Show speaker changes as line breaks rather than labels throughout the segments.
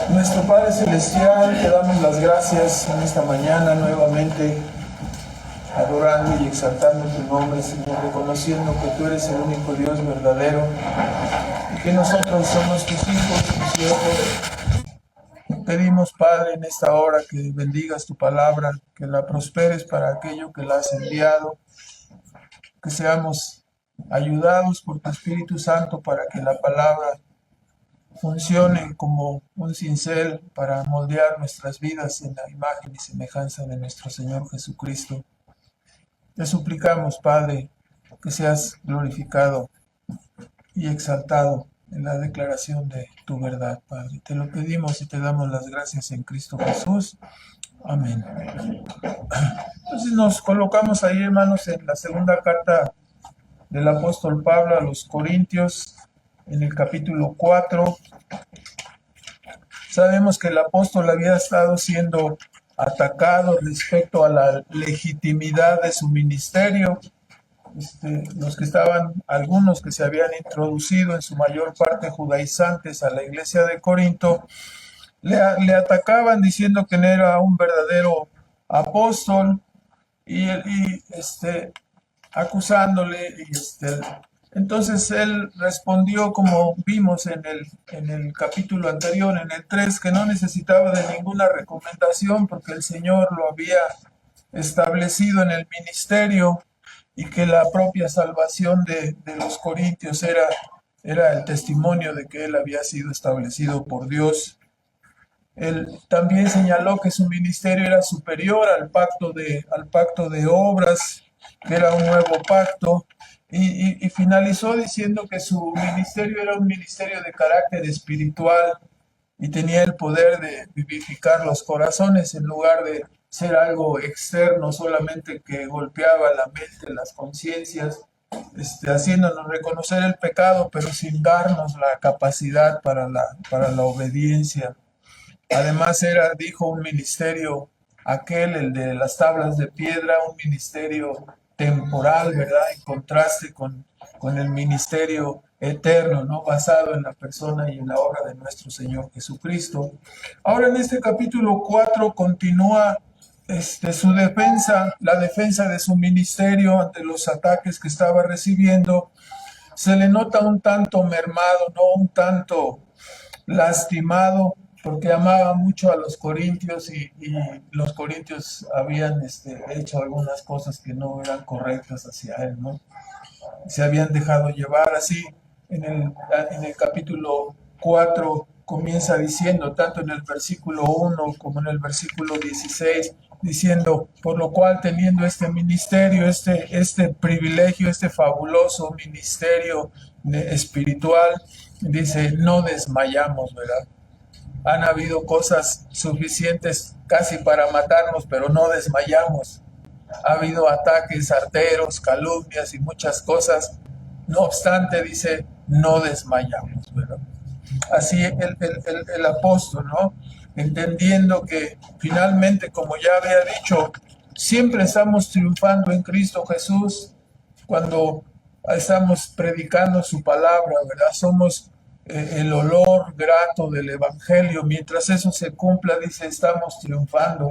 Nuestro Padre Celestial, te damos las gracias en esta mañana nuevamente, adorando y exaltando tu nombre, Señor, reconociendo que tú eres el único Dios verdadero y que nosotros somos tus hijos, tus hijos. Pedimos, Padre, en esta hora que bendigas tu palabra, que la prosperes para aquello que la has enviado, que seamos ayudados por tu Espíritu Santo para que la palabra funcione como un cincel para moldear nuestras vidas en la imagen y semejanza de nuestro Señor Jesucristo. Te suplicamos, Padre, que seas glorificado y exaltado en la declaración de tu verdad, Padre. Te lo pedimos y te damos las gracias en Cristo Jesús. Amén. Entonces nos colocamos ahí, hermanos, en la segunda carta del apóstol Pablo a los Corintios, en el capítulo 4. Sabemos que el apóstol había estado siendo atacado respecto a la legitimidad de su ministerio. Algunos que se habían introducido en su mayor parte judaizantes a la iglesia de Corinto, le atacaban diciendo que no era un verdadero apóstol y acusándole. Entonces él respondió, como vimos en el capítulo anterior, en el 3, que no necesitaba de ninguna recomendación porque el Señor lo había establecido en el ministerio y que la propia salvación de los corintios era el testimonio de que él había sido establecido por Dios. Él también señaló que su ministerio era superior al pacto de obras, que era un nuevo pacto, y finalizó diciendo que su ministerio era un ministerio de carácter espiritual y tenía el poder de vivificar los corazones en lugar de ser algo externo, solamente que golpeaba la mente, las conciencias, haciéndonos reconocer el pecado, pero sin darnos la capacidad para la obediencia. Además dijo, un ministerio el de las tablas de piedra, un ministerio temporal, ¿verdad? En contraste con el ministerio eterno, ¿no? Basado en la persona y en la obra de nuestro Señor Jesucristo. Ahora en este capítulo 4 continúa su defensa, la defensa de su ministerio ante los ataques que estaba recibiendo. Se le nota un tanto mermado, ¿no? Un tanto lastimado, porque amaba mucho a los corintios y los corintios habían hecho algunas cosas que no eran correctas hacia él, ¿no? Se habían dejado llevar así. En el capítulo 4 comienza diciendo, tanto en el versículo 1 como en el versículo 16, diciendo, por lo cual teniendo este ministerio, este privilegio, este fabuloso ministerio espiritual, dice, no desmayamos, ¿verdad? Han habido cosas suficientes casi para matarnos, pero no desmayamos. Ha habido ataques, arteros, calumnias y muchas cosas. No obstante, dice, no desmayamos, ¿verdad? Así el apóstol, ¿no? Entendiendo que finalmente, como ya había dicho, siempre estamos triunfando en Cristo Jesús cuando estamos predicando su palabra, ¿verdad? Somos el olor grato del Evangelio. Mientras eso se cumpla, dice, estamos triunfando.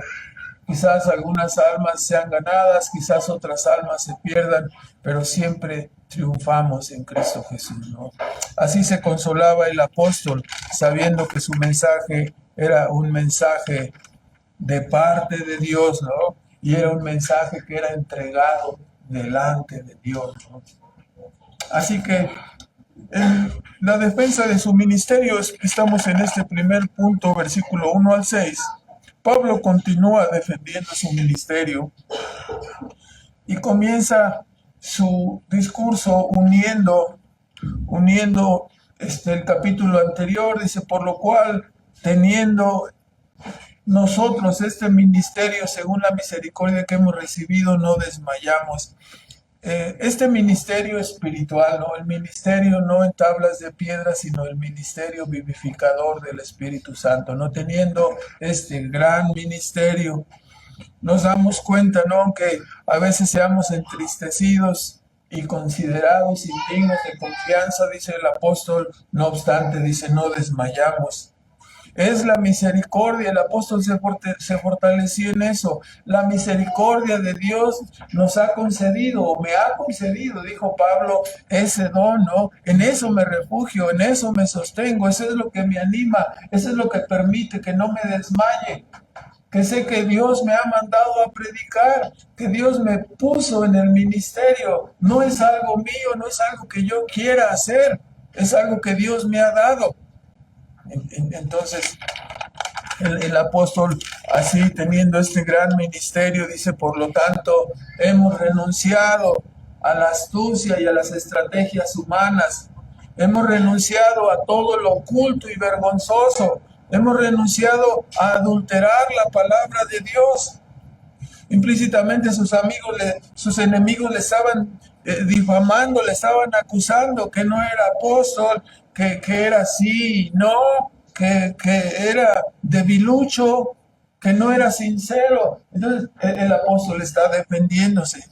Quizás algunas almas sean ganadas, quizás otras almas se pierdan, pero siempre triunfamos en Cristo Jesús, ¿no? Así se consolaba el apóstol, sabiendo que su mensaje era un mensaje de parte de Dios, ¿no? Y era un mensaje que era entregado delante de Dios, ¿no? Así que en la defensa de su ministerio, estamos en este primer punto, versículo 1 al 6. Pablo continúa defendiendo su ministerio y comienza su discurso uniendo el capítulo anterior. Dice, por lo cual, teniendo nosotros este ministerio según la misericordia que hemos recibido, no desmayamos. Este ministerio espiritual, ¿no? El ministerio no en tablas de piedra, sino el ministerio vivificador del Espíritu Santo, no teniendo este gran ministerio, nos damos cuenta, ¿no? Aunque a veces seamos entristecidos y considerados indignos de confianza, dice el apóstol, no obstante, dice, no desmayamos. Es la misericordia. El apóstol se fortaleció en eso. La misericordia de Dios nos ha concedido, o me ha concedido, dijo Pablo, ese don, ¿no? En eso me refugio, en eso me sostengo, eso es lo que me anima, eso es lo que permite que no me desmaye, que sé que Dios me ha mandado a predicar, que Dios me puso en el ministerio. No es algo mío, no es algo que yo quiera hacer, es algo que Dios me ha dado. Entonces, el apóstol, así teniendo este gran ministerio, dice, por lo tanto, hemos renunciado a la astucia y a las estrategias humanas. Hemos renunciado a todo lo oculto y vergonzoso. Hemos renunciado a adulterar la palabra de Dios. Implícitamente sus enemigos le estaban difamando, le estaban acusando que no era apóstol, que era así, no, que era debilucho, que no era sincero. Entonces el apóstol está defendiéndose.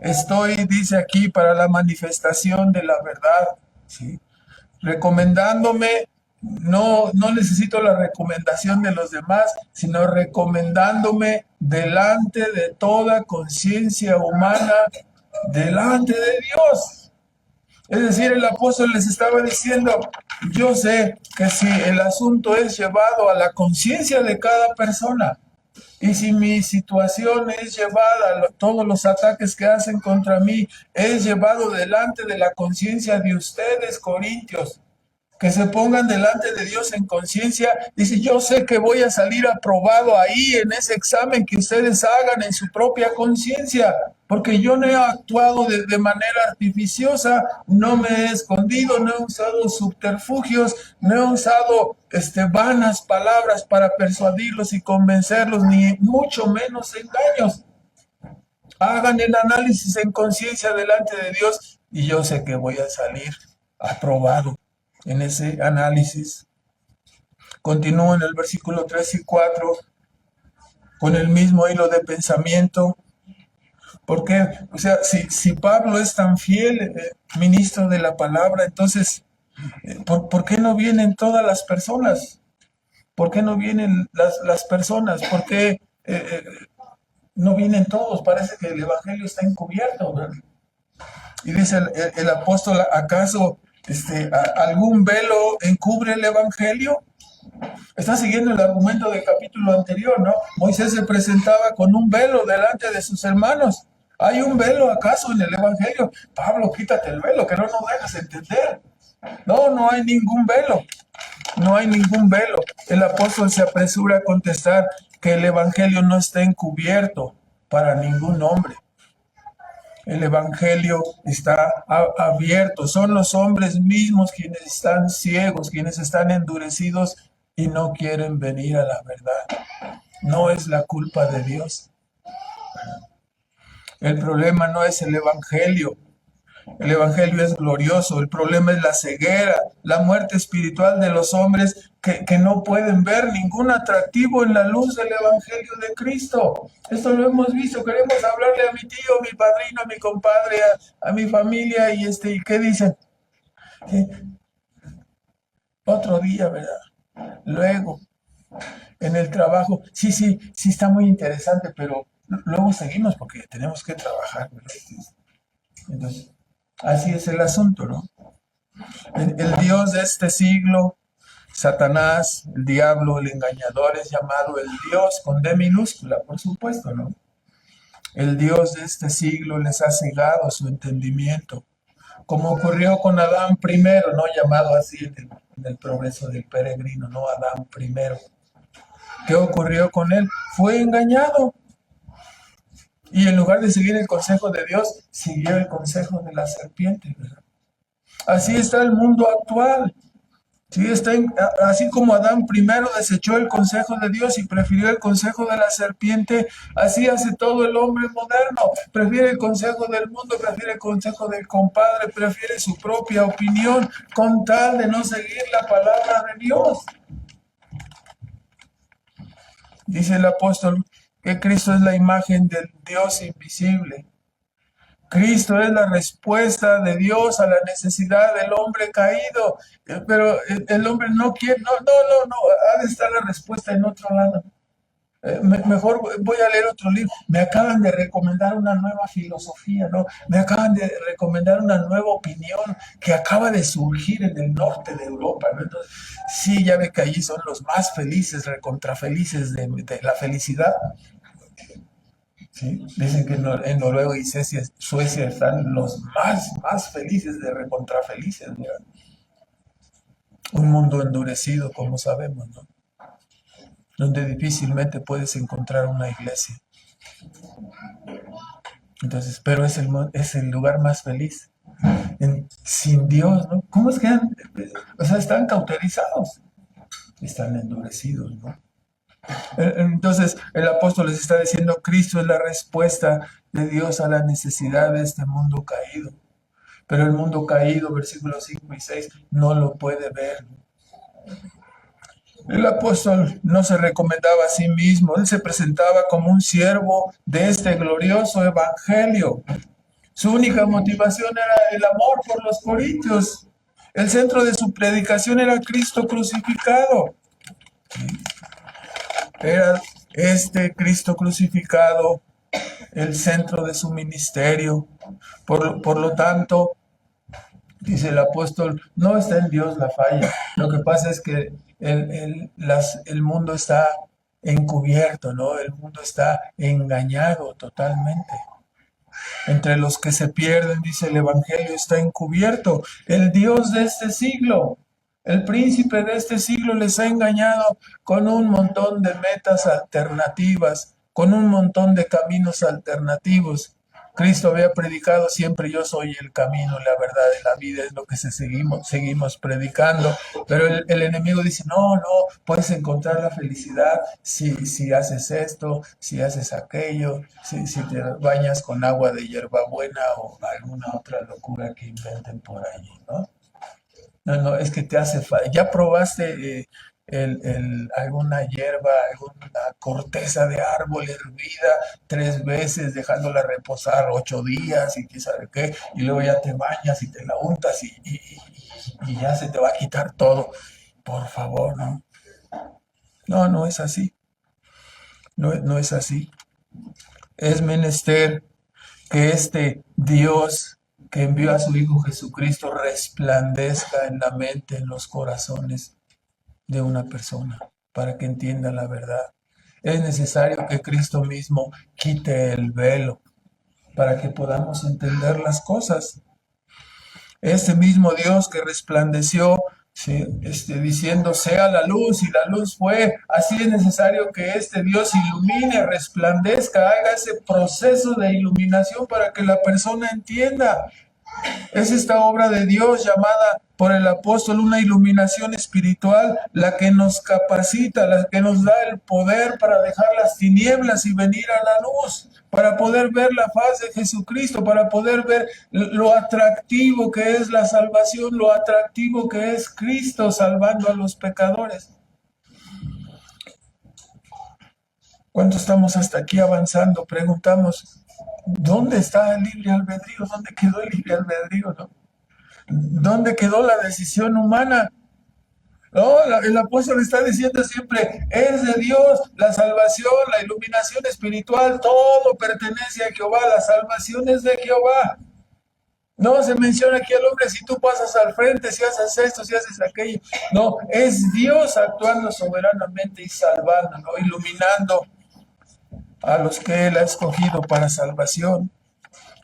Estoy, dice aquí, para la manifestación de la verdad, ¿sí? Recomendándome, no necesito la recomendación de los demás, sino recomendándome delante de toda conciencia humana, delante de Dios. Es decir, el apóstol les estaba diciendo, yo sé que si el asunto es llevado a la conciencia de cada persona, y si mi situación es llevada, todos los ataques que hacen contra mí, es llevado delante de la conciencia de ustedes, corintios, que se pongan delante de Dios en conciencia. Dice, yo sé que voy a salir aprobado ahí en ese examen que ustedes hagan en su propia conciencia, porque yo no he actuado de manera artificiosa, no me he escondido, no he usado subterfugios, no he usado vanas palabras para persuadirlos y convencerlos, ni mucho menos engaños. Hagan el análisis en conciencia delante de Dios y yo sé que voy a salir aprobado en ese análisis. Continúo en el versículo 3 y 4 con el mismo hilo de pensamiento. Porque, o sea, si Pablo es tan fiel ministro de la palabra, entonces, ¿por qué no vienen todas las personas? ¿Por qué no vienen las personas? ¿Por qué no vienen todos? Parece que el evangelio está encubierto, ¿verdad? Y dice el apóstol, ¿acaso algún velo encubre el evangelio? Está siguiendo el argumento del capítulo anterior, ¿no? Moisés se presentaba con un velo delante de sus hermanos. ¿Hay un velo acaso en el evangelio? Pablo, quítate el velo, que no nos dejas entender. No, no hay ningún velo. No hay ningún velo. El apóstol se apresura a contestar que el evangelio no está encubierto para ningún hombre. El evangelio está abierto. Son los hombres mismos quienes están ciegos, quienes están endurecidos y no quieren venir a la verdad. No es la culpa de Dios. El problema no es el evangelio. El evangelio es glorioso. El problema es la ceguera, la muerte espiritual de los hombres que no pueden ver ningún atractivo en la luz del evangelio de Cristo. Esto lo hemos visto. Queremos hablarle a mi tío, mi padrino, a mi compadre, a mi familia y ¿y qué dicen? ¿Sí? Otro día, ¿verdad? Luego, en el trabajo, sí, está muy interesante, pero luego seguimos porque tenemos que trabajar, ¿verdad? Entonces, así es el asunto, ¿no? El Dios de este siglo, Satanás, el diablo, el engañador, es llamado el Dios con D minúscula, por supuesto, ¿no? El Dios de este siglo les ha cegado su entendimiento, como ocurrió con Adán primero, no llamado así en el progreso del peregrino, no Adán primero. ¿Qué ocurrió con él? Fue engañado. Y en lugar de seguir el consejo de Dios, siguió el consejo de la serpiente, ¿verdad? Así está el mundo actual. Sí, así como Adán primero desechó el consejo de Dios y prefirió el consejo de la serpiente, así hace todo el hombre moderno. Prefiere el consejo del mundo, prefiere el consejo del compadre, prefiere su propia opinión con tal de no seguir la palabra de Dios. Dice el apóstol que Cristo es la imagen del Dios invisible, Cristo es la respuesta de Dios a la necesidad del hombre caído. Pero el hombre no quiere, no, ha de estar la respuesta en otro lado. Mejor voy a leer otro libro. Me acaban de recomendar una nueva filosofía, ¿no? Me acaban de recomendar una nueva opinión que acaba de surgir en el norte de Europa, ¿no? Entonces, sí, ya ve que allí son los más felices, recontrafelices de la felicidad. ¿Sí? Dicen que en Noruega y Suecia están los más felices de recontrafelices, ¿no? Un mundo endurecido, como sabemos, ¿no? Donde difícilmente puedes encontrar una iglesia. Entonces, pero es el lugar más feliz. Sin Dios, ¿no? ¿Cómo es que o sea, están cauterizados, están endurecidos, ¿no? Entonces, el apóstol les está diciendo, Cristo es la respuesta de Dios a la necesidad de este mundo caído. Pero el mundo caído, versículos 5 y 6, no lo puede ver. El apóstol no se recomendaba a sí mismo, él se presentaba como un siervo de este glorioso evangelio. Su única motivación era el amor por los corintios. El centro de su predicación era Cristo crucificado. Era este Cristo crucificado el centro de su ministerio. Por lo tanto, dice el apóstol, no está en Dios la falla. Lo que pasa es que el mundo está encubierto, ¿no? El mundo está engañado totalmente. Entre los que se pierden, dice el Evangelio, está encubierto. El Dios de este siglo, el príncipe de este siglo les ha engañado con un montón de metas alternativas, con un montón de caminos alternativos. Cristo había predicado siempre, yo soy el camino, la verdad y la vida, es lo que seguimos predicando, pero el enemigo dice, no, puedes encontrar la felicidad si haces esto, si haces aquello, si te bañas con agua de hierbabuena o alguna otra locura que inventen por allí, ¿no? No, es que te hace falta. ¿Ya probaste alguna hierba, alguna corteza de árbol hervida 3 veces, dejándola reposar 8 días y qué sabe qué? Y luego ya te bañas y te la untas y ya se te va a quitar todo. Por favor, ¿no? No es así. No es así. Es menester que este Dios que envió a su Hijo Jesucristo resplandezca en la mente, en los corazones de una persona, para que entienda la verdad. Es necesario que Cristo mismo quite el velo para que podamos entender las cosas. Este mismo Dios que resplandeció, sí, diciendo, sea la luz, y la luz fue, así es necesario que este Dios ilumine, resplandezca, haga ese proceso de iluminación para que la persona entienda. Es esta obra de Dios llamada por el apóstol una iluminación espiritual, la que nos capacita, la que nos da el poder para dejar las tinieblas y venir a la luz, para poder ver la faz de Jesucristo, para poder ver lo atractivo que es la salvación, lo atractivo que es Cristo salvando a los pecadores. ¿Cuánto estamos hasta aquí avanzando? Preguntamos, ¿dónde está el libre albedrío? ¿Dónde quedó el libre albedrío? ¿No? ¿Dónde quedó la decisión humana? No, el apóstol está diciendo siempre, es de Dios la salvación, la iluminación espiritual, todo pertenece a Jehová, la salvación es de Jehová. No se menciona aquí al hombre si tú pasas al frente, si haces esto, si haces aquello. No, es Dios actuando soberanamente y salvando, ¿no? Iluminando a los que Él ha escogido para salvación.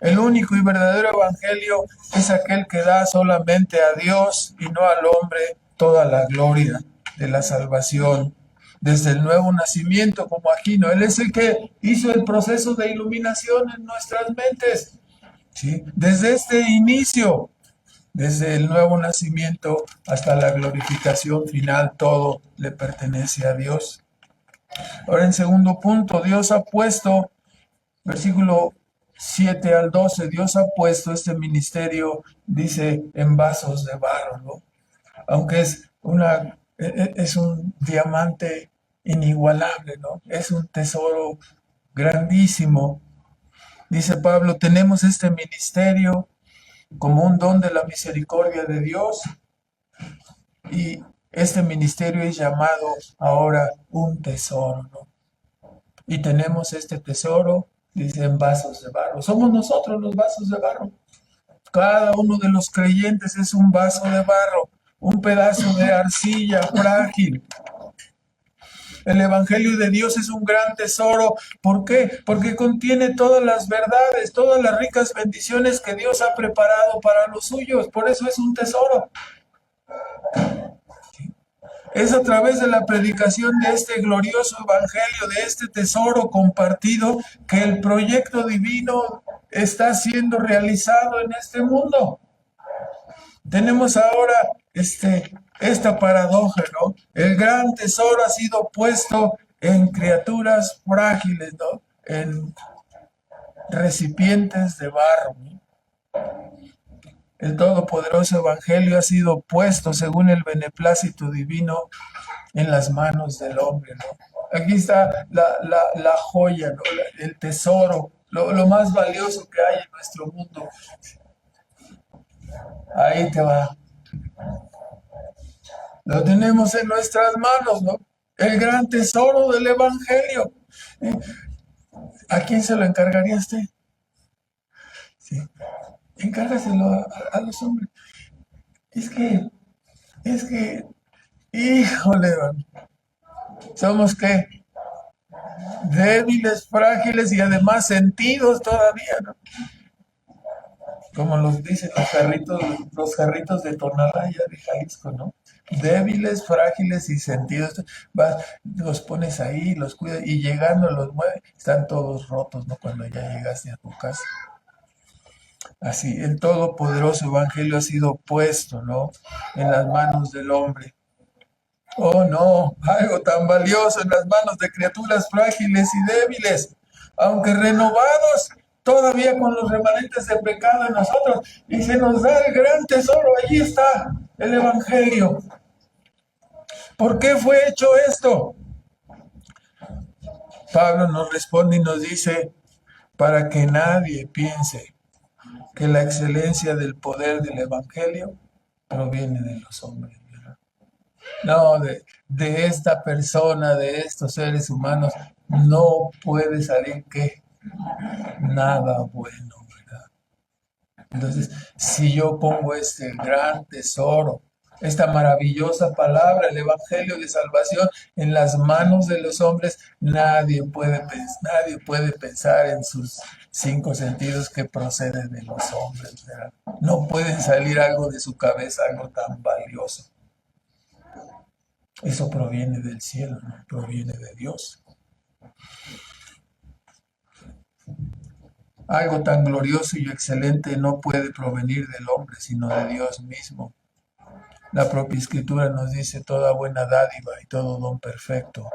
El único y verdadero evangelio es aquel que da solamente a Dios y no al hombre toda la gloria de la salvación. Desde el nuevo nacimiento, como aquí, ¿no? Él es el que hizo el proceso de iluminación en nuestras mentes, ¿sí? Desde este inicio, desde el nuevo nacimiento hasta la glorificación final, todo le pertenece a Dios. Ahora, en segundo punto, Dios ha puesto, versículo 7 al 12, Dios ha puesto este ministerio, dice, en vasos de barro, ¿no? Aunque es un diamante inigualable, ¿no? Es un tesoro grandísimo. Dice Pablo, tenemos este ministerio como un don de la misericordia de Dios y este ministerio es llamado ahora un tesoro, ¿no? Y tenemos este tesoro, dice, en vasos de barro. Somos nosotros los vasos de barro. Cada uno de los creyentes es un vaso de barro, un pedazo de arcilla frágil. El Evangelio de Dios es un gran tesoro. ¿Por qué? Porque contiene todas las verdades, todas las ricas bendiciones que Dios ha preparado para los suyos. Por eso es un tesoro. Es a través de la predicación de este glorioso Evangelio, de este tesoro compartido, que el proyecto divino está siendo realizado en este mundo. Tenemos ahora esta paradoja, ¿no? El gran tesoro ha sido puesto en criaturas frágiles, ¿no? En recipientes de barro, ¿no? El todopoderoso Evangelio ha sido puesto según el beneplácito divino en las manos del hombre, ¿no? Aquí está la joya, ¿no? El tesoro, lo más valioso que hay en nuestro mundo. Ahí te va. Lo tenemos en nuestras manos, ¿no? El gran tesoro del Evangelio. ¿A quién se lo encargaría usted? Sí. Encárgaselo a los hombres. Es que, es que, híjole, man, somos que débiles, frágiles y además sentidos todavía, ¿no? Como los dicen los jarritos de Tonalaya de Jalisco, ¿no? Débiles, frágiles y sentidos. Vas, los pones ahí, los cuidas y llegando los mueves, están todos rotos, ¿no? Cuando ya llegaste a tu casa. Así, el todopoderoso evangelio ha sido puesto, ¿no? En las manos del hombre. Oh, no, algo tan valioso en las manos de criaturas frágiles y débiles, aunque renovados todavía con los remanentes de pecado en nosotros, y se nos da el gran tesoro, allí está el Evangelio. ¿Por qué fue hecho esto? Pablo nos responde y nos dice, para que nadie piense que la excelencia del poder del Evangelio proviene de los hombres. No, de esta persona, de estos seres humanos, no puede salir que nada bueno, ¿verdad? Entonces, si yo pongo este gran tesoro, esta maravillosa palabra, el Evangelio de Salvación, en las manos de los hombres, nadie puede pensar en sus cinco sentidos que proceden de los hombres, ¿verdad? No puede salir algo de su cabeza, algo tan valioso. Eso proviene del cielo, no proviene de Dios. Algo tan glorioso y excelente no puede provenir del hombre, sino de Dios mismo. La propia Escritura nos dice toda buena dádiva y todo don perfecto,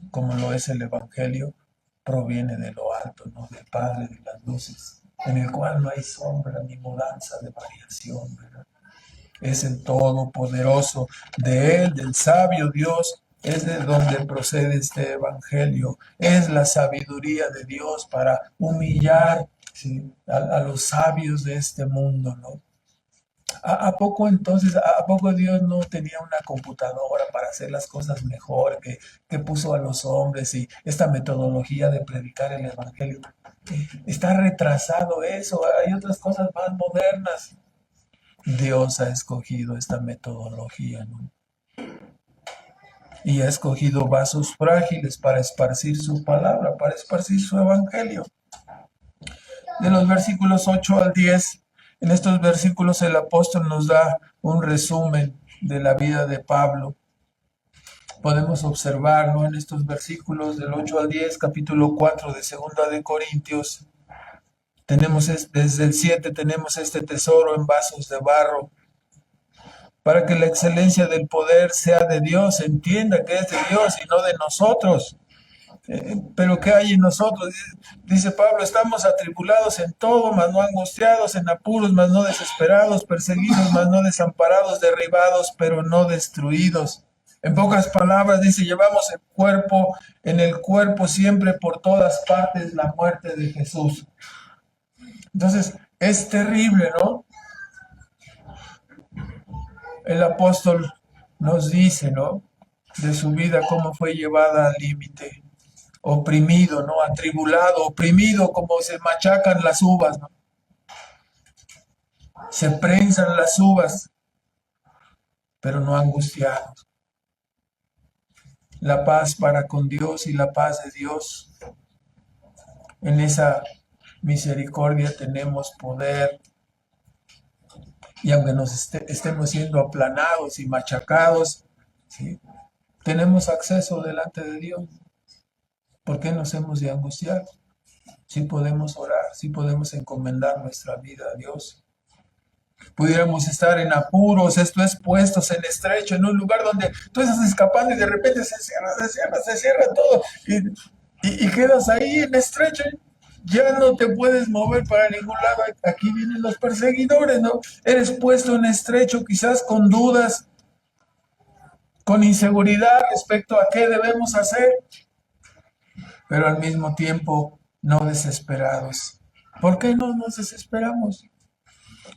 como lo es el Evangelio, proviene de lo alto, ¿no? Del Padre de las luces, en el cual no hay sombra ni mudanza de variación, ¿verdad? Es el Todopoderoso, de Él, del sabio Dios, es de donde procede este Evangelio, es la sabiduría de Dios para humillar, ¿sí?, a los sabios de este mundo, ¿no? ¿A poco entonces, a poco Dios no tenía una computadora para hacer las cosas mejor, que puso a los hombres y esta metodología de predicar el Evangelio? Está retrasado eso, hay otras cosas más modernas. Dios ha escogido esta metodología, ¿no? Y ha escogido vasos frágiles para esparcir su palabra, para esparcir su evangelio. De los versículos 8 al 10, en estos versículos el apóstol nos da un resumen de la vida de Pablo. Podemos observar, ¿no?, en estos versículos del 8 al 10, capítulo 4 de Segunda de Corintios, tenemos desde el 7 tenemos este tesoro en vasos de barro, para que la excelencia del poder sea de Dios, entienda que es de Dios y no de nosotros. Pero ¿qué hay en nosotros? Dice Pablo, estamos atribulados en todo, mas no angustiados, en apuros, mas no desesperados, perseguidos, mas no desamparados, derribados, pero no destruidos. En pocas palabras, dice, llevamos en el cuerpo siempre por todas partes la muerte de Jesús. Entonces, es terrible, ¿no? El apóstol nos dice, ¿no? De su vida, cómo fue llevada al límite, oprimido, ¿no? Atribulado, oprimido, como se machacan las uvas, ¿no? Se prensan las uvas, pero no angustiados. La paz para con Dios y la paz de Dios. En esa misericordia tenemos poder y aunque estemos siendo aplanados y machacados, ¿sí? Tenemos acceso delante de Dios. ¿Por qué nos hemos de angustiar? Sí podemos orar, sí podemos encomendar nuestra vida a Dios. Pudiéramos estar en apuros, esto es puestos en estrecho, en un lugar donde tú estás escapando y de repente se cierra todo y quedas ahí en estrecho. Ya no te puedes mover para ningún lado. Aquí vienen los perseguidores, ¿no? Eres puesto en estrecho, quizás con dudas, con inseguridad respecto a qué debemos hacer, pero al mismo tiempo no desesperados. ¿Por qué no nos desesperamos?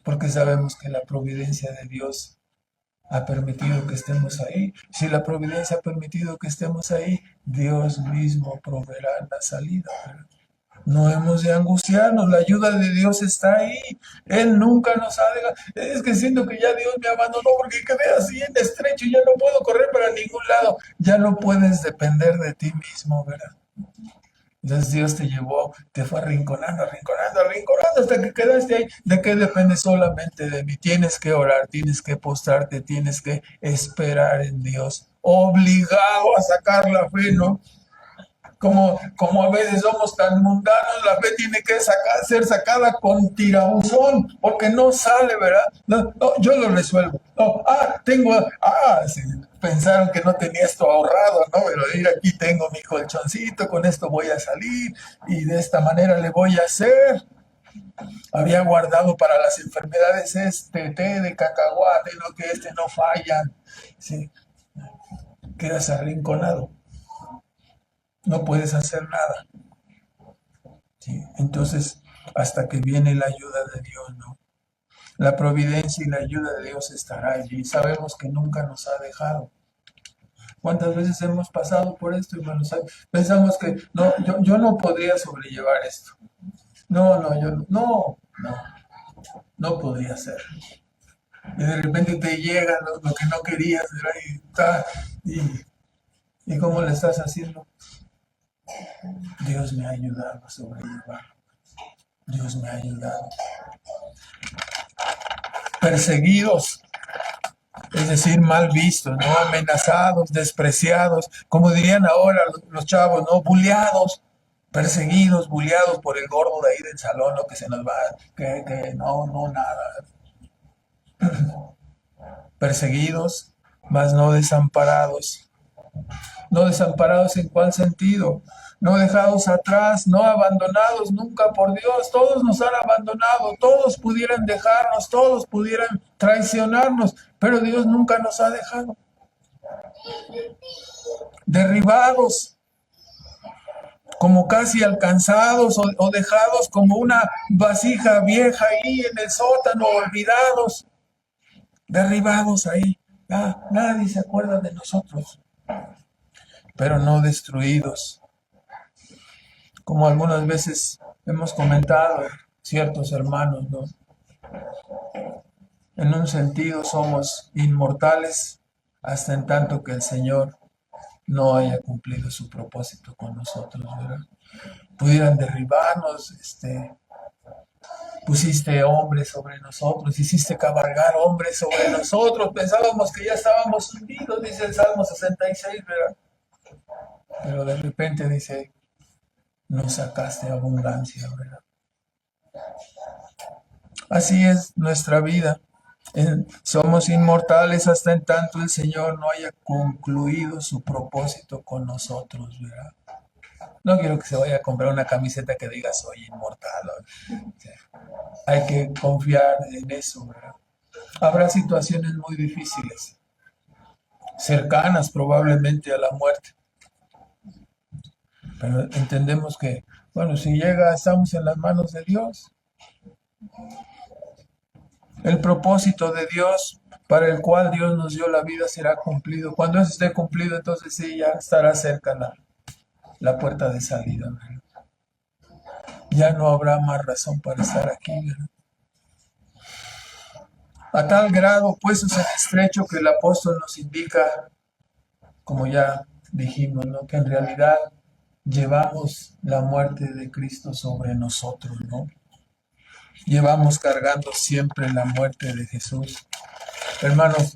Porque sabemos que la providencia de Dios ha permitido que estemos ahí. Si la providencia ha permitido que estemos ahí, Dios mismo proveerá la salida. No hemos de angustiarnos, la ayuda de Dios está ahí. Él nunca nos ha dejado. Es que siento que ya Dios me abandonó porque quedé así en estrecho y ya no puedo correr para ningún lado. Ya no puedes depender de ti mismo, ¿verdad? Entonces Dios te llevó, te fue arrinconando, arrinconando, arrinconando hasta que quedaste ahí. ¿De qué depende? Solamente de mí. Tienes que orar, tienes que postrarte, tienes que esperar en Dios. Obligado a sacar la fe, ¿no? Como a veces somos tan mundanos, la fe tiene que ser sacada con tirabuzón, porque no sale, ¿verdad? No, no, yo lo resuelvo. No, sí, pensaron que no tenía esto ahorrado, ¿no? Pero mira, aquí tengo mi colchoncito, con esto voy a salir y de esta manera le voy a hacer. Había guardado para las enfermedades este té de cacahuate, lo que no falla. Sí, quedas arrinconado, no puedes hacer nada. ¿Sí? Entonces, hasta que viene la ayuda de Dios, ¿no? La providencia y la ayuda de Dios estará allí. Sabemos que nunca nos ha dejado. ¿Cuántas veces hemos pasado por esto, hermanos? Pensamos que no, yo no podría sobrellevar esto. No podría ser. Y de repente te llega lo que no querías, ¿verdad? ¿Y cómo le estás haciendo? Dios me ha ayudado a sobrellevar. Dios me ha ayudado. Perseguidos, es decir, mal vistos, ¿no? Amenazados, despreciados, como dirían ahora los chavos, ¿no? Buleados, perseguidos, buleados por el gordo de ahí del salón, ¿no? Que se nos va, que no, no, nada. Perseguidos, mas no desamparados. No desamparados en cuál sentido, no dejados atrás, no abandonados nunca por Dios. Todos nos han abandonado, todos pudieran dejarnos, todos pudieran traicionarnos, pero Dios nunca nos ha dejado. Derribados, como casi alcanzados o dejados como una vasija vieja ahí en el sótano, olvidados, derribados ahí. Nadie se acuerda de nosotros, pero no destruidos. Como algunas veces hemos comentado ciertos hermanos, ¿no? En un sentido somos inmortales hasta en tanto que el Señor no haya cumplido su propósito con nosotros, ¿verdad? Pudieran derribarnos, pusiste hombres sobre nosotros, hiciste cabalgar hombres sobre nosotros, pensábamos que ya estábamos hundidos, dice el Salmo 66, ¿verdad? Pero de repente dice, nos sacaste abundancia, ¿verdad? Así es nuestra vida. Somos inmortales hasta en tanto el Señor no haya concluido su propósito con nosotros, ¿verdad? No quiero que se vaya a comprar una camiseta que diga soy inmortal. O sea, hay que confiar en eso, ¿verdad? Habrá situaciones muy difíciles, cercanas probablemente a la muerte, pero entendemos que, bueno, si llega, estamos en las manos de Dios. El propósito de Dios para el cual Dios nos dio la vida será cumplido. Cuando eso esté cumplido, entonces sí, ya estará cerca la puerta de salida, ¿verdad? Ya no habrá más razón para estar aquí, ¿verdad? A tal grado, puestos en estrecho, que el apóstol nos indica, como ya dijimos, ¿no? Que en realidad llevamos la muerte de Cristo sobre nosotros, ¿no? Llevamos cargando siempre la muerte de Jesús. Hermanos,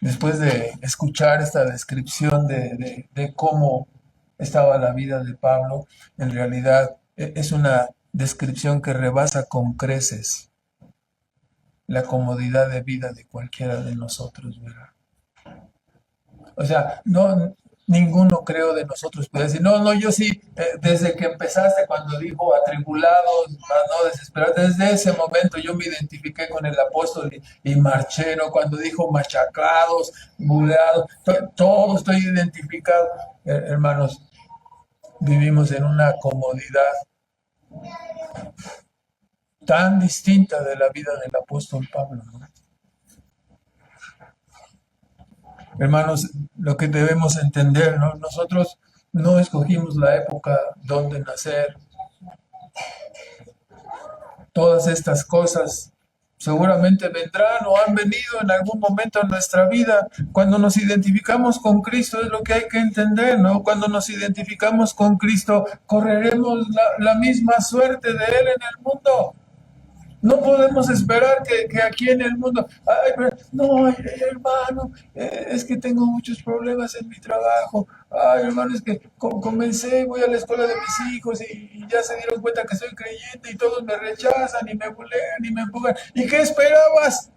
después de escuchar esta descripción de cómo estaba la vida de Pablo, en realidad es una descripción que rebasa con creces la comodidad de vida de cualquiera de nosotros, ¿verdad? O sea, no, ninguno creo de nosotros puede decir, no, no, yo sí, desde que empezaste cuando dijo atribulados, mas no desesperados, desde ese momento yo me identifiqué con el apóstol y marché, ¿no? Cuando dijo machacados, buleados, todo estoy identificado. Hermanos, vivimos en una comodidad tan distinta de la vida del apóstol Pablo, ¿no? Hermanos, lo que debemos entender, ¿no? Nosotros no escogimos la época donde nacer. Todas estas cosas seguramente vendrán o han venido en algún momento en nuestra vida. Cuando nos identificamos con Cristo es lo que hay que entender, ¿no? Cuando nos identificamos con Cristo, correremos la misma suerte de Él en el mundo. No podemos esperar que aquí en el mundo, ay, no, hermano, es que tengo muchos problemas en mi trabajo. Ay, hermano, es que comencé, voy a la escuela de mis hijos y ya se dieron cuenta que soy creyente y todos me rechazan y me bulean y me empujan. ¿Y qué esperabas?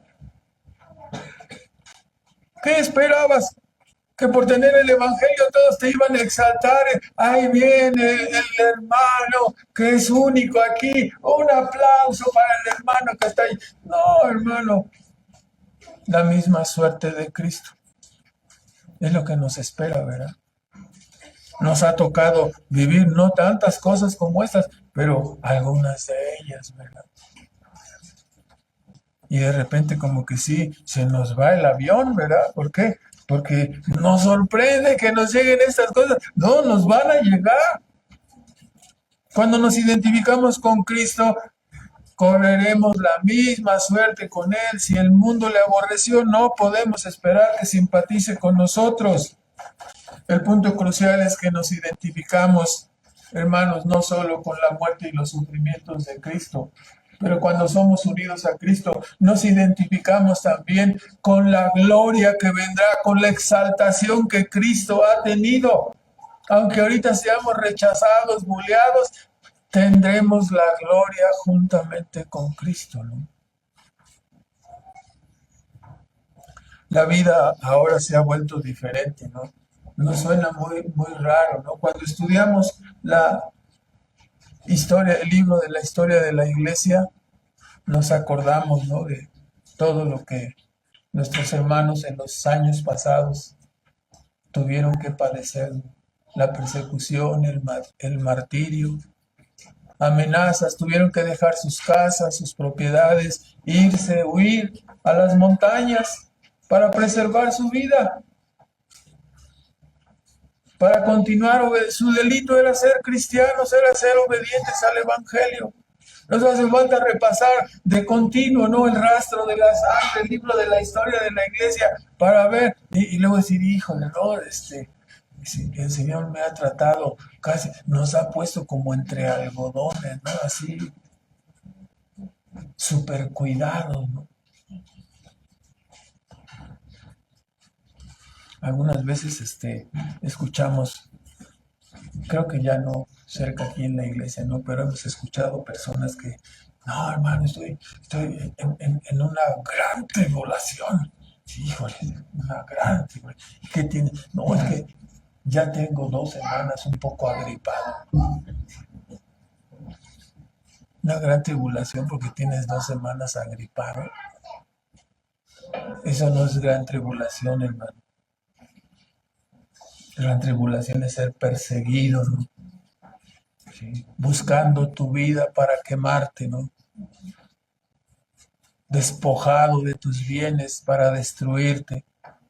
¿Qué esperabas? Que por tener el evangelio todos te iban a exaltar. Ahí viene el hermano que es único aquí. Un aplauso para el hermano que está ahí. No, hermano, la misma suerte de Cristo es lo que nos espera, ¿verdad? Nos ha tocado vivir no tantas cosas como estas, pero algunas de ellas, ¿verdad? Y de repente como que sí, se nos va el avión, ¿verdad? ¿Por qué? Porque nos sorprende que nos lleguen estas cosas. No, nos van a llegar. Cuando nos identificamos con Cristo, correremos la misma suerte con Él. Si el mundo le aborreció, no podemos esperar que simpatice con nosotros. El punto crucial es que nos identificamos, hermanos, no solo con la muerte y los sufrimientos de Cristo, pero cuando somos unidos a Cristo, nos identificamos también con la gloria que vendrá, con la exaltación que Cristo ha tenido. Aunque ahorita seamos rechazados, bulleados, tendremos la gloria juntamente con Cristo, ¿no? La vida ahora se ha vuelto diferente, ¿no? Nos suena muy, muy raro, ¿no? Cuando estudiamos la historia, el libro de la historia de la iglesia, nos acordamos, ¿no? De todo lo que nuestros hermanos en los años pasados tuvieron que padecer, la persecución, el martirio, amenazas, tuvieron que dejar sus casas, sus propiedades, irse, huir a las montañas para preservar su vida, para continuar. Su delito era ser cristianos, era ser obedientes al Evangelio. Nos hace falta repasar de continuo, ¿no? El rastro de la sangre, el libro de la historia de la iglesia, para ver, y luego decir, híjole, no, el Señor me ha tratado casi, nos ha puesto como entre algodones, ¿no? Así, súper cuidado, ¿no? Algunas veces escuchamos, creo que ya no cerca aquí en la iglesia, ¿no? Pero hemos escuchado personas que, no, hermano, estoy en una gran tribulación. Sí, híjole, una gran tribulación. ¿Qué tiene? No, es que ya tengo 2 semanas un poco agripado. Una gran tribulación porque tienes 2 semanas agripado. Eso no es gran tribulación, hermano. Gran tribulación es ser perseguido, ¿no? ¿Sí? Buscando tu vida para quemarte, ¿no? despojado de tus bienes para destruirte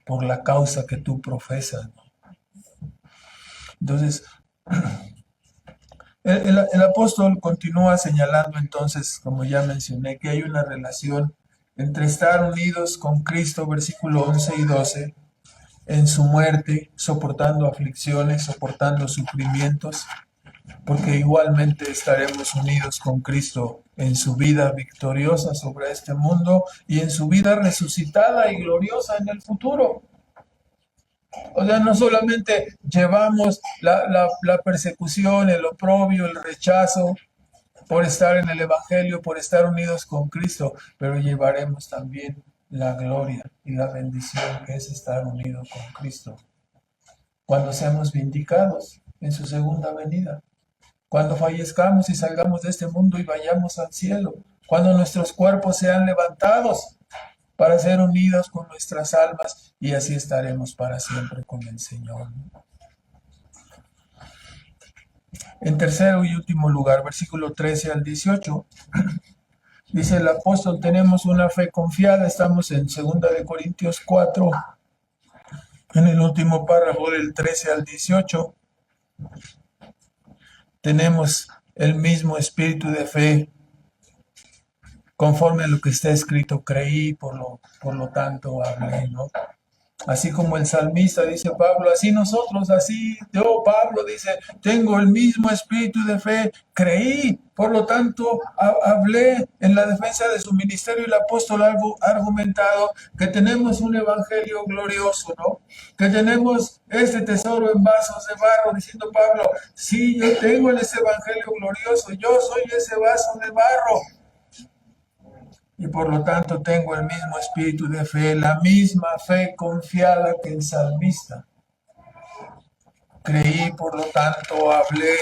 por la causa que tú profesas, ¿no? Entonces, el apóstol continúa señalando entonces, como ya mencioné, que hay una relación entre estar unidos con Cristo, versículo 11 y 12, en su muerte, soportando aflicciones, soportando sufrimientos, porque igualmente estaremos unidos con Cristo en su vida victoriosa sobre este mundo y en su vida resucitada y gloriosa en el futuro. O sea, no solamente llevamos la persecución, el oprobio, el rechazo por estar en el Evangelio, por estar unidos con Cristo, pero llevaremos también la gloria y la bendición que es estar unidos con Cristo cuando seamos vindicados en su segunda venida, cuando fallezcamos y salgamos de este mundo y vayamos al cielo, cuando nuestros cuerpos sean levantados para ser unidos con nuestras almas y así estaremos para siempre con el Señor. En tercero y último lugar, versículo 13 al 18, dice el apóstol, tenemos una fe confiada, estamos en 2 Corintios 4, en el último párrafo del 13 al 18, tenemos el mismo espíritu de fe, conforme a lo que está escrito, creí, por lo tanto hablé, ¿no? Así como el salmista, dice Pablo, así nosotros, así yo, Pablo, dice, tengo el mismo espíritu de fe, creí, por lo tanto hablé en la defensa de su ministerio. El apóstol ha argumentado que tenemos un evangelio glorioso, ¿no? Que tenemos este tesoro en vasos de barro, diciendo Pablo, sí, yo tengo ese evangelio glorioso, yo soy ese vaso de barro. Y por lo tanto tengo el mismo espíritu de fe, la misma fe confiada que el salmista. Creí, por lo tanto hablé.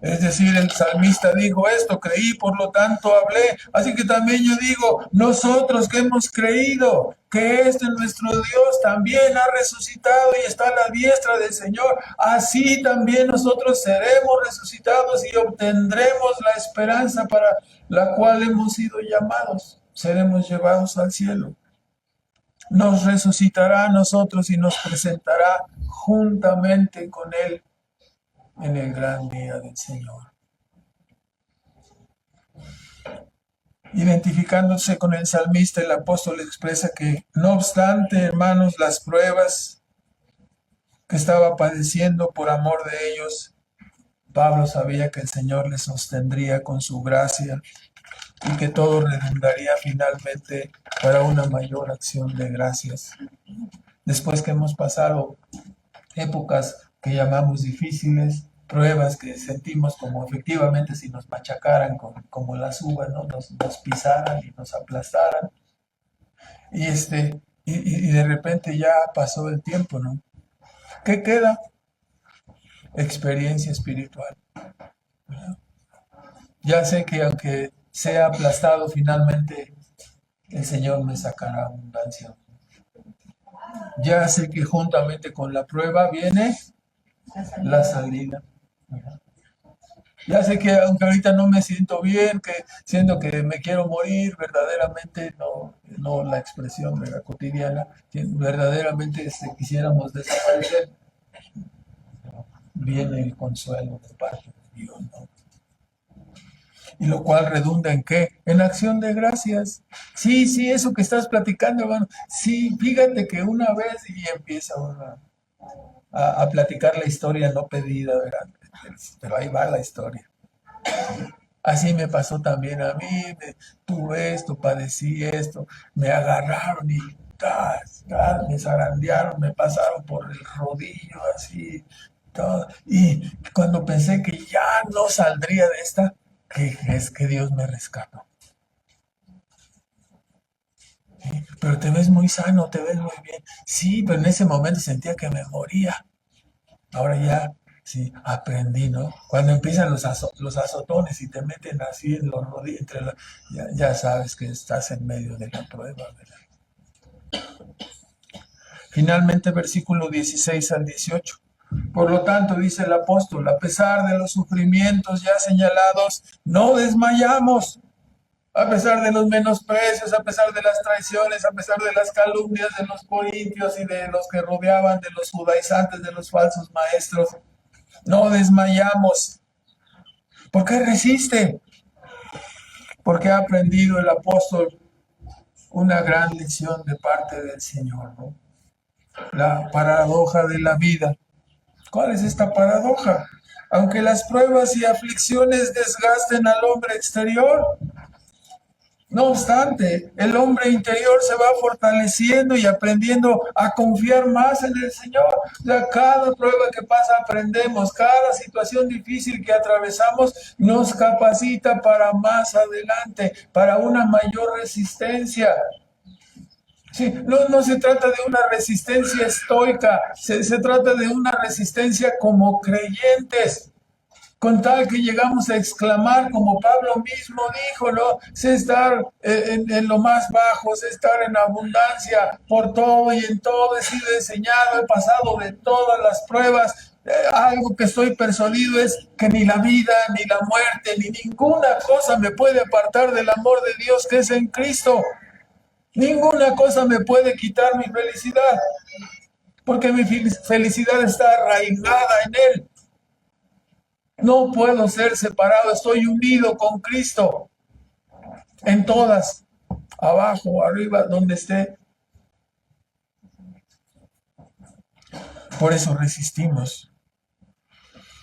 Es decir, el salmista dijo esto, creí, por lo tanto hablé. Así que también yo digo, nosotros que hemos creído que nuestro Dios también ha resucitado y está a la diestra del Señor, así también nosotros seremos resucitados y obtendremos la esperanza para la cual hemos sido llamados. Seremos llevados al cielo. Nos resucitará a nosotros y nos presentará juntamente con Él en el gran día del Señor. Identificándose con el salmista, el apóstol expresa que, no obstante, hermanos, las pruebas que estaba padeciendo por amor de ellos, Pablo sabía que el Señor les sostendría con su gracia y que todo redundaría finalmente para una mayor acción de gracias. Después que hemos pasado épocas que llamamos difíciles, pruebas que sentimos como efectivamente si nos machacaran como las uvas, ¿no? Nos pisaran y nos aplastaran. Y de repente ya pasó el tiempo, ¿no? ¿Qué queda? Experiencia espiritual, ¿verdad? Ya sé que aunque sea aplastado, finalmente el Señor me sacará abundancia. Ya sé que juntamente con la prueba viene la salida. Ya sé que aunque ahorita no me siento bien, que siento que me quiero morir, verdaderamente, no la expresión de la cotidiana, que verdaderamente quisiéramos desaparecer, viene el consuelo de parte de Dios, ¿no? Y lo cual redunda en ¿qué? En acción de gracias. Sí, eso que estás platicando, hermano. Sí, fíjate que una vez y empieza a platicar la historia no pedida, ¿verdad? Pero ahí va la historia. Así me pasó también a mí, tuve esto, padecí esto, me agarraron y me zarandearon, me pasaron por el rodillo, así, todo. Y cuando pensé que ya no saldría de esta, ¿qué es que Dios me rescató? ¿Sí? Pero te ves muy sano, te ves muy bien. Sí, pero en ese momento sentía que me moría. Ahora ya, sí, aprendí, ¿no? Cuando empiezan los azotones y te meten así en los rodillos, ya sabes que estás en medio de la prueba, ¿verdad? Finalmente, versículo 16 al 18. Por lo tanto, dice el apóstol, a pesar de los sufrimientos ya señalados, no desmayamos. A pesar de los menosprecios, a pesar de las traiciones, a pesar de las calumnias de los corintios y de los que rodeaban, de los judaizantes, de los falsos maestros, no desmayamos. ¿Por qué resiste? Porque ha aprendido el apóstol una gran lección de parte del Señor, ¿no? La paradoja de la vida. ¿Cuál es esta paradoja? Aunque las pruebas y aflicciones desgasten al hombre exterior, no obstante, el hombre interior se va fortaleciendo y aprendiendo a confiar más en el Señor. O sea, cada prueba que pasa aprendemos, cada situación difícil que atravesamos nos capacita para más adelante, para una mayor resistencia. Sí, no se trata de una resistencia estoica, se trata de una resistencia como creyentes, con tal que llegamos a exclamar, como Pablo mismo dijo, ¿no? Sé estar en lo más bajo, sé estar en abundancia, por todo y en todo he sido enseñado, he pasado de todas las pruebas. Algo que estoy persuadido es que ni la vida, ni la muerte, ni ninguna cosa me puede apartar del amor de Dios que es en Cristo. Ninguna cosa me puede quitar mi felicidad, porque mi felicidad está arraigada en Él. No puedo ser separado, estoy unido con Cristo en todas, abajo, arriba, donde esté. Por eso resistimos,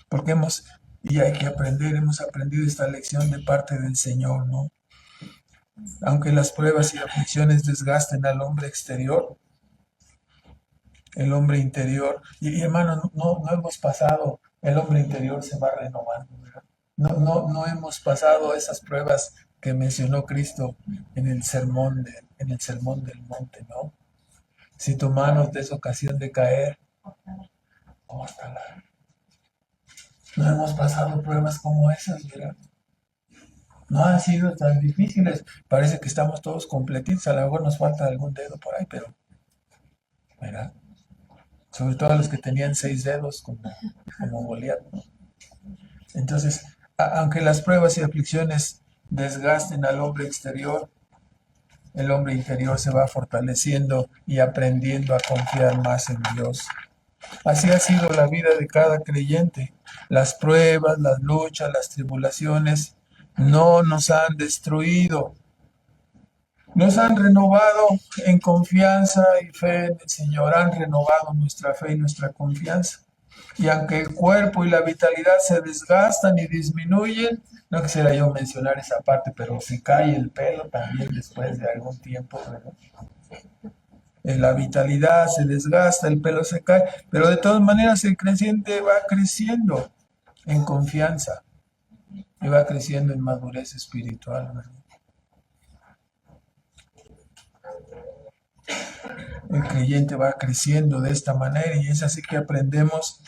porque y hay que aprender, hemos aprendido esta lección de parte del Señor, ¿no? Aunque las pruebas y aflicciones desgasten al hombre exterior, el hombre interior, y hermano, no hemos pasado, el hombre interior se va renovando, ¿verdad? No hemos pasado esas pruebas que mencionó Cristo en el sermón del monte, ¿no? Si tu mano te es ocasión de caer, córtala. No hemos pasado pruebas como esas, ¿verdad? No han sido tan difíciles. Parece que estamos todos completitos. A lo mejor nos falta algún dedo por ahí, pero, ¿verdad? Sobre todo los que tenían 6 dedos, como Goliat, ¿no? Entonces, aunque las pruebas y aflicciones desgasten al hombre exterior, el hombre interior se va fortaleciendo y aprendiendo a confiar más en Dios. Así ha sido la vida de cada creyente. Las pruebas, las luchas, las tribulaciones no nos han destruido. Nos han renovado en confianza y fe en el Señor. Han renovado nuestra fe y nuestra confianza. Y aunque el cuerpo y la vitalidad se desgastan y disminuyen, no quisiera yo mencionar esa parte, pero se cae el pelo también después de algún tiempo, ¿verdad? La vitalidad se desgasta, el pelo se cae, pero de todas maneras el creciente va creciendo en confianza y va creciendo en madurez espiritual, ¿verdad? El creyente va creciendo de esta manera y es así que aprendemos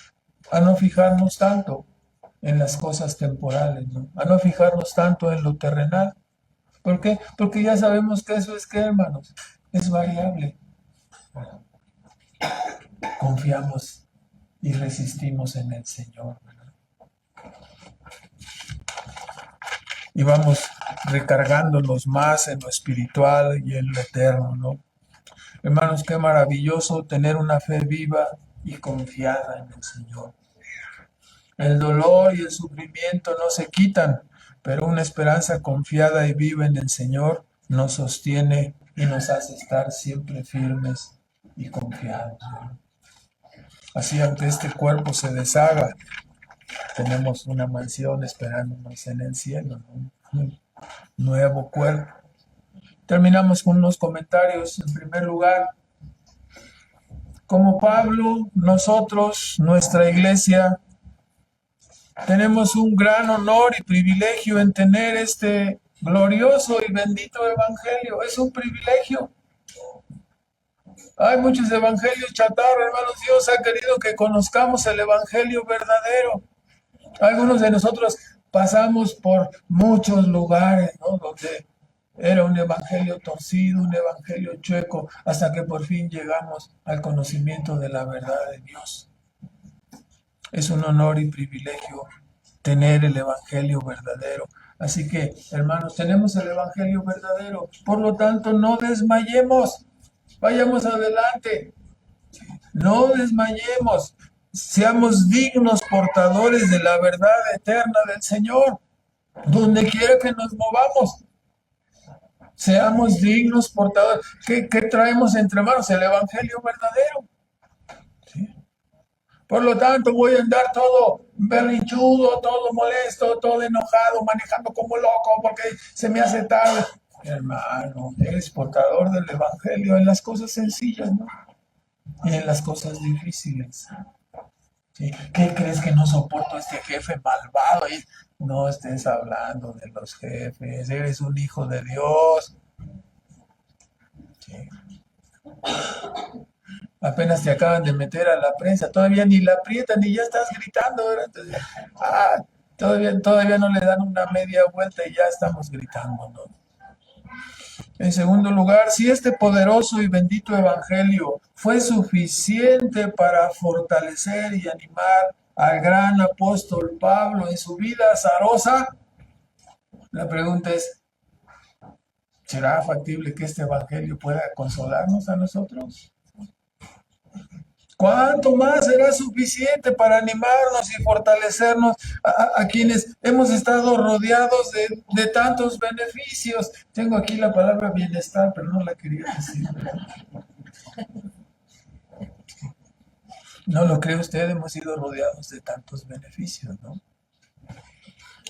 a no fijarnos tanto en las cosas temporales, ¿no? A no fijarnos tanto en lo terrenal. ¿Por qué? Porque ya sabemos que eso es que, hermanos, es variable. Confiamos y resistimos en el Señor, ¿verdad? Y vamos recargándonos más en lo espiritual y en lo eterno, ¿no? Hermanos, qué maravilloso tener una fe viva y confiada en el Señor. El dolor y el sufrimiento no se quitan, pero una esperanza confiada y viva en el Señor nos sostiene y nos hace estar siempre firmes y confiados. Así, aunque este cuerpo se deshaga, tenemos una mansión esperándonos en el cielo, ¿no? Un nuevo cuerpo. Terminamos con unos comentarios. En primer lugar, como Pablo, nosotros, nuestra iglesia, tenemos un gran honor y privilegio en tener este glorioso y bendito evangelio. Es un privilegio. Hay muchos evangelios chatarra, hermanos. Dios ha querido que conozcamos el evangelio verdadero. Algunos de nosotros pasamos por muchos lugares, ¿no? Donde era un evangelio torcido, un evangelio chueco, hasta que por fin llegamos al conocimiento de la verdad de Dios. Es un honor y privilegio tener el evangelio verdadero. Así que, hermanos, tenemos el Evangelio verdadero. Por lo tanto, no desmayemos. Vayamos adelante. No desmayemos. Seamos dignos portadores de la verdad eterna del Señor. Donde quiera que nos movamos, seamos dignos portadores. ¿Qué traemos entre manos? El Evangelio verdadero. ¿Sí? Por lo tanto, voy a andar todo berrinchudo, todo molesto, todo enojado, manejando como loco porque se me hace tarde. Hermano, eres portador del Evangelio en las cosas sencillas, ¿no? Y en las cosas difíciles. ¿Sí? ¿Qué crees que no soporto a este jefe malvado? Y no estés hablando de los jefes, eres un hijo de Dios. ¿Sí? Apenas te acaban de meter a la prensa, todavía ni la aprietan y ya estás gritando, ¿verdad? Entonces, todavía no le dan una media vuelta y ya estamos gritando, ¿no? En segundo lugar, si este poderoso y bendito evangelio fue suficiente para fortalecer y animar al gran apóstol Pablo en su vida azarosa, la pregunta es, ¿será factible que este evangelio pueda consolarnos a nosotros? ¿Cuánto más será suficiente para animarnos y fortalecernos a quienes hemos estado rodeados de tantos beneficios? Tengo aquí la palabra bienestar, pero no la quería decir. ¿No lo cree usted? Hemos sido rodeados de tantos beneficios, ¿no?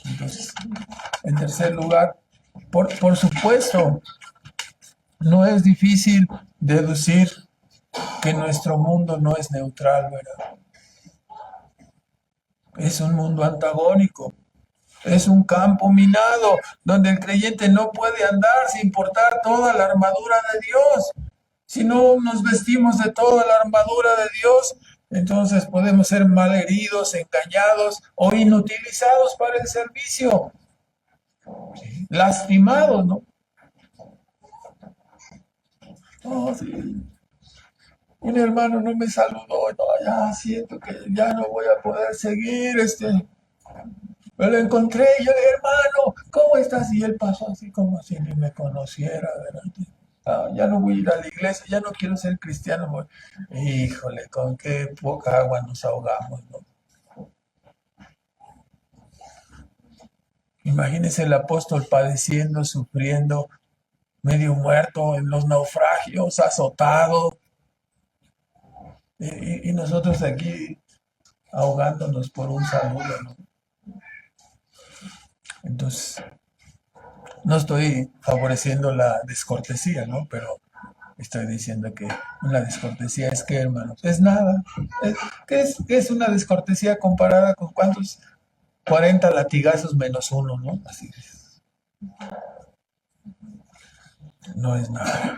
Entonces, en tercer lugar, por supuesto, no es difícil deducir que nuestro mundo no es neutral, ¿verdad? Es un mundo antagónico. Es un campo minado donde el creyente no puede andar sin portar toda la armadura de Dios. Si no nos vestimos de toda la armadura de Dios, entonces podemos ser malheridos, engañados o inutilizados para el servicio. Lastimados, ¿no? Oh, sí. Un hermano no me saludó, no, ya siento que ya no voy a poder seguir, me lo encontré y yo le dije, hermano, ¿cómo estás? Y él pasó así como si ni me conociera, ¿verdad? Ya no voy a ir a la iglesia, ya no quiero ser cristiano. Híjole, con qué poca agua nos ahogamos, ¿no? Imagínese el apóstol padeciendo, sufriendo, medio muerto en los naufragios, azotado, y nosotros aquí ahogándonos por un saludo, ¿no? Entonces, no estoy favoreciendo la descortesía, ¿no? Pero estoy diciendo que una descortesía es que, hermanos, es nada. ¿Qué es una descortesía comparada con cuántos? 40 latigazos menos uno, ¿no? Así es. No es nada.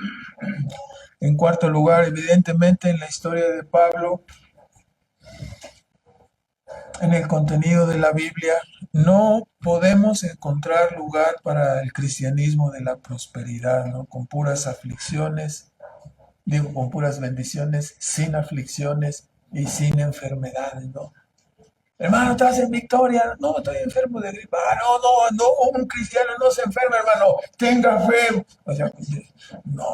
En cuarto lugar, evidentemente en la historia de Pablo, en el contenido de la Biblia, no podemos encontrar lugar para el cristianismo de la prosperidad, ¿no? Con puras aflicciones, digo, con puras bendiciones, sin aflicciones y sin enfermedades, ¿no? Hermano, estás en victoria. No, estoy enfermo de gripa. No, un cristiano no se enferma, hermano. Tenga fe. O sea, no,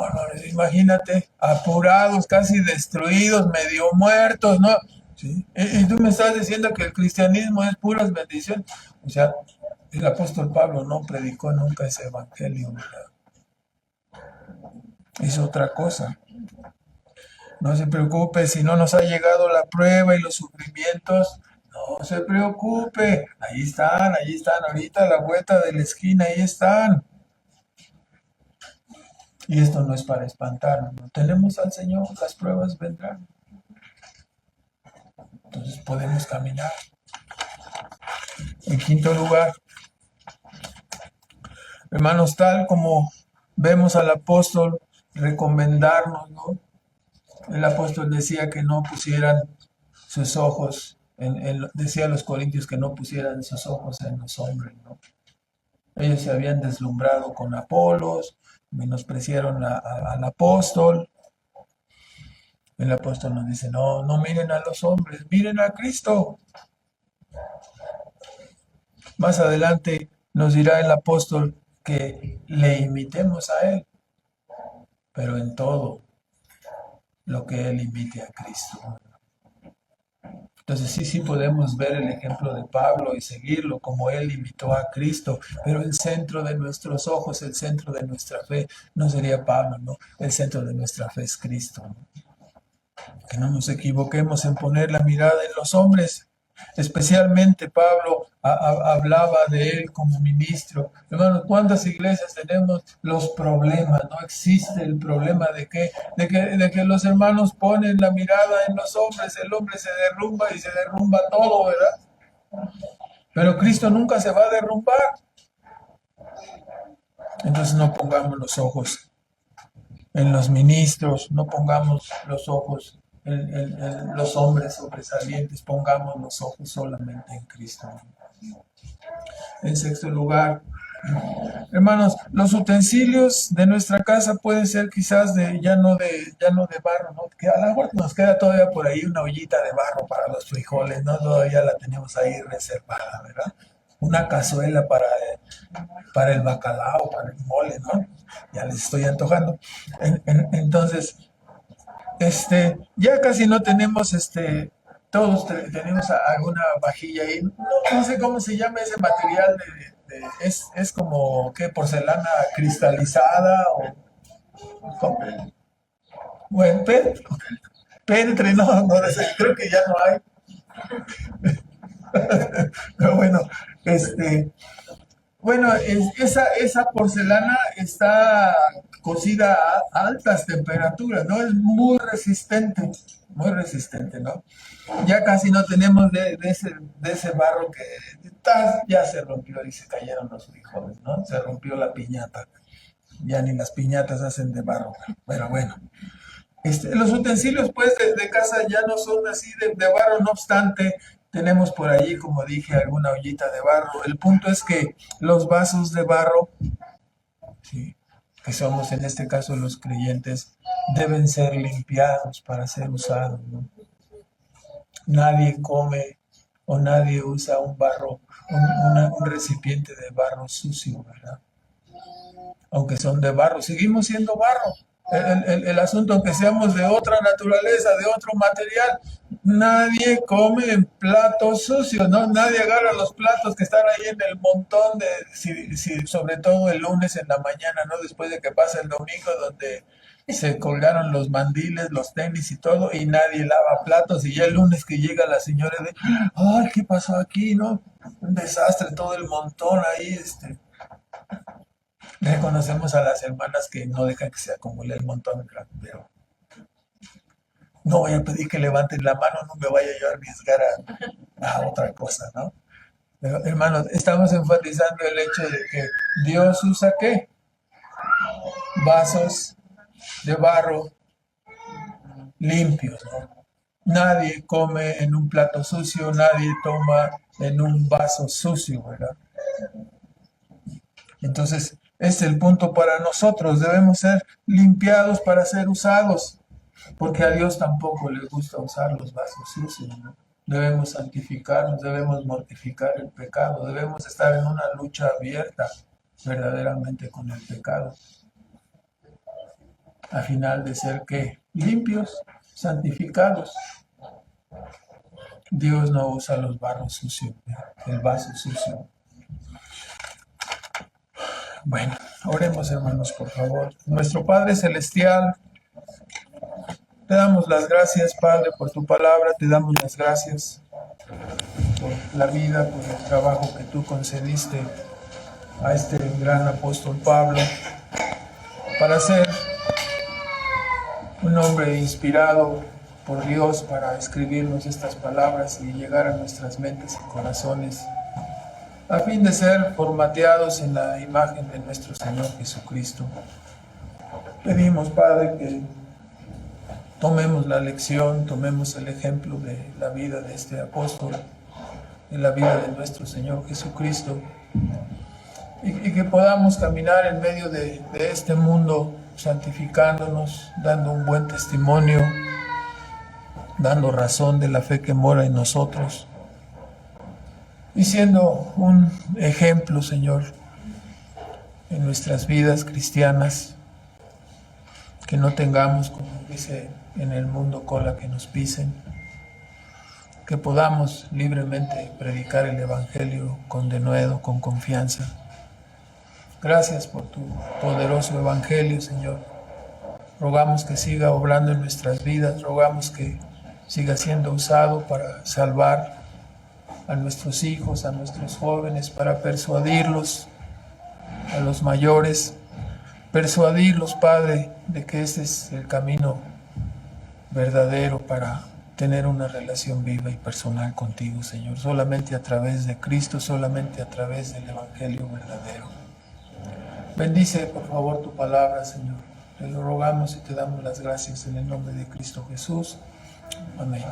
imagínate, apurados, casi destruidos, medio muertos, ¿no? ¿Sí? Y tú me estás diciendo que el cristianismo es puras bendiciones. O sea, el apóstol Pablo no predicó nunca ese evangelio, ¿verdad? Es otra cosa. No se preocupe si no nos ha llegado la prueba y los sufrimientos. No se preocupe. Ahí están, ahorita a la vuelta de la esquina, ahí están. Y esto no es para espantarnos. No tenemos al Señor, las pruebas vendrán. Entonces podemos caminar. En quinto lugar, hermanos, tal como vemos al apóstol recomendarnos, ¿no? El apóstol decía que no pusieran sus ojos, decía a los corintios que no pusieran sus ojos en los hombres, ¿no? Ellos se habían deslumbrado con Apolos, menospreciaron al apóstol. El apóstol nos dice, no miren a los hombres, miren a Cristo. Más adelante Nos dirá el apóstol que le imitemos a Él, pero en todo lo que Él imite a Cristo. Entonces sí podemos ver el ejemplo de Pablo y seguirlo como él imitó a Cristo, pero el centro de nuestros ojos, el centro de nuestra fe, no sería Pablo, ¿no? El centro de nuestra fe es Cristo, ¿no? Que no nos equivoquemos en poner la mirada en los hombres. Especialmente Pablo hablaba de él como ministro. Hermanos, ¿cuántas iglesias tenemos los problemas? No existe el problema de que los hermanos ponen la mirada en los hombres, el hombre se derrumba y se derrumba todo, ¿verdad? Pero Cristo nunca se va a derrumbar. Entonces no pongamos los ojos en los ministros, no pongamos los ojos en los hombres sobresalientes, pongamos los ojos solamente en Cristo. En sexto lugar, hermanos, los utensilios de nuestra casa pueden ser quizás ya no de barro, ¿no? Que a lo mejor nos queda todavía por ahí una ollita de barro para los frijoles, ¿no? Todavía la tenemos ahí reservada, ¿verdad? Una cazuela para el bacalao, para el mole, ¿no? Ya les estoy antojando. Entonces, ya casi no tenemos, todos tenemos alguna vajilla ahí. No sé cómo se llama ese material es como, ¿qué? Porcelana cristalizada o bueno, Petre, no sé, creo que ya no hay. Pero bueno, bueno, esa porcelana está cocida a altas temperaturas, ¿no? Es muy resistente, ¿no? Ya casi no tenemos de ese barro que ya se rompió y se cayeron los frijoles, ¿no? Se rompió la piñata. Ya ni las piñatas hacen de barro, pero bueno. Los utensilios, pues, de casa ya no son así de barro, no obstante, tenemos por allí, como dije, alguna ollita de barro. El punto es que los vasos de barro, sí, que somos en este caso los creyentes, deben ser limpiados para ser usados, ¿no? Nadie come o nadie usa un recipiente de barro sucio, ¿verdad? Aunque son de barro, seguimos siendo barro. El asunto, aunque seamos de otra naturaleza, de otro material, nadie come en platos sucios, ¿no? Nadie agarra los platos que están ahí en el montón sobre todo el lunes en la mañana, ¿no? Después de que pasa el domingo, donde se colgaron los mandiles, los tenis y todo, y nadie lava platos, y ya el lunes que llega la señora ay, ¿qué pasó aquí, no? Un desastre, todo el montón ahí, Reconocemos a las hermanas que no dejan que se acumule el montón, pero no voy a pedir que levanten la mano, no me vaya yo a arriesgar a otra cosa, ¿no? Pero, hermanos, estamos enfatizando el hecho de que Dios usa ¿qué? Vasos de barro limpios, ¿no? Nadie come en un plato sucio, nadie toma en un vaso sucio, ¿verdad? Entonces, es el punto para nosotros, debemos ser limpiados para ser usados, porque a Dios tampoco le gusta usar los vasos sucios, ¿no? Debemos santificarnos, debemos mortificar el pecado, debemos estar en una lucha abierta verdaderamente con el pecado, a final de ser que limpios, santificados. Dios no usa los barros sucios, el vaso sucio. Bueno, oremos, hermanos, por favor. Nuestro Padre Celestial, te damos las gracias, Padre, por tu palabra, te damos las gracias por la vida, por el trabajo que tú concediste a este gran apóstol Pablo, para ser un hombre inspirado por Dios para escribirnos estas palabras y llegar a nuestras mentes y corazones, a fin de ser formateados en la imagen de nuestro Señor Jesucristo. Pedimos, Padre, que tomemos la lección, tomemos el ejemplo de la vida de este apóstol, de la vida de nuestro Señor Jesucristo, y que podamos caminar en medio de este mundo santificándonos, dando un buen testimonio, dando razón de la fe que mora en nosotros, y siendo un ejemplo, Señor, en nuestras vidas cristianas, que no tengamos, como dice en el mundo, cola que nos pisen, que podamos libremente predicar el Evangelio con denuedo, con confianza. Gracias por tu poderoso Evangelio, Señor. Rogamos que siga obrando en nuestras vidas, rogamos que siga siendo usado para salvar a nuestros hijos, a nuestros jóvenes, para persuadirlos, a los mayores, persuadirlos, Padre, de que este es el camino verdadero para tener una relación viva y personal contigo, Señor, solamente a través de Cristo, solamente a través del Evangelio verdadero. Bendice, por favor, tu palabra, Señor. Te lo rogamos y te damos las gracias en el nombre de Cristo Jesús. Amén.